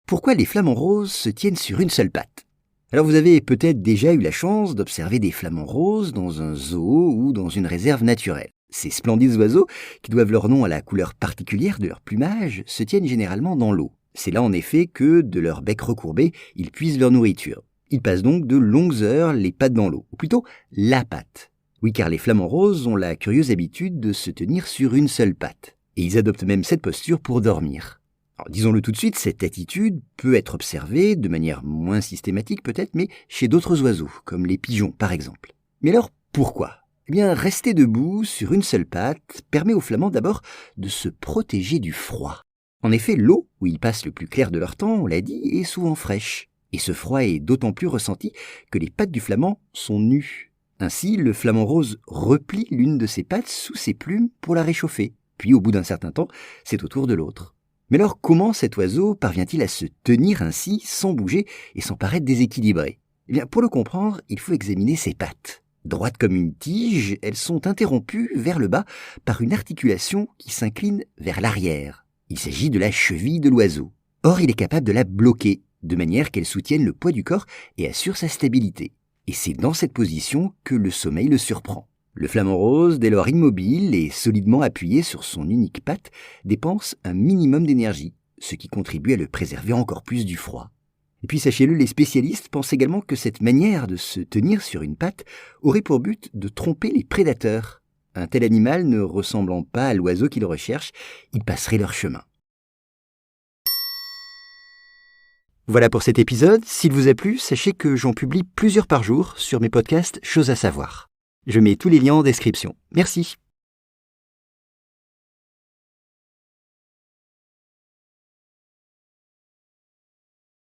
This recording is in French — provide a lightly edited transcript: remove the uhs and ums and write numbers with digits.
Pourquoi les flamants roses se tiennent sur une seule patte? Alors vous avez peut-être déjà eu la chance d'observer des flamants roses dans un zoo ou dans une réserve naturelle. Ces splendides oiseaux, qui doivent leur nom à la couleur particulière de leur plumage, se tiennent généralement dans l'eau. C'est là en effet que, de leur bec recourbé, ils puisent leur nourriture. Ils passent donc de longues heures les pattes dans l'eau, ou plutôt la patte. Oui, car les flamants roses ont la curieuse habitude de se tenir sur une seule patte. Et ils adoptent même cette posture pour dormir. Alors, disons-le tout de suite, cette attitude peut être observée, de manière moins systématique peut-être, mais chez d'autres oiseaux, comme les pigeons par exemple. Mais alors, pourquoi? Eh bien, rester debout sur une seule patte permet aux flamands d'abord de se protéger du froid. En effet, l'eau, où ils passent le plus clair de leur temps, on l'a dit, est souvent fraîche. Et ce froid est d'autant plus ressenti que les pattes du flamand sont nues. Ainsi, le flamant rose replie l'une de ses pattes sous ses plumes pour la réchauffer. Puis, au bout d'un certain temps, c'est au tour de l'autre. Mais alors, comment cet oiseau parvient-il à se tenir ainsi, sans bouger et sans paraître déséquilibré? Eh bien, pour le comprendre, il faut examiner ses pattes. Droites comme une tige, elles sont interrompues vers le bas par une articulation qui s'incline vers l'arrière. Il s'agit de la cheville de l'oiseau. Or, il est capable de la bloquer, de manière qu'elle soutienne le poids du corps et assure sa stabilité. Et c'est dans cette position que le sommeil le surprend. Le flamant rose, dès lors immobile et solidement appuyé sur son unique patte, dépense un minimum d'énergie, ce qui contribue à le préserver encore plus du froid. Et puis sachez-le, les spécialistes pensent également que cette manière de se tenir sur une patte aurait pour but de tromper les prédateurs. Un tel animal ne ressemblant pas à l'oiseau qu'il recherche, il passerait leur chemin. Voilà pour cet épisode. S'il vous a plu, sachez que j'en publie plusieurs par jour sur mes podcasts Choses à savoir. Je mets tous les liens en description. Merci.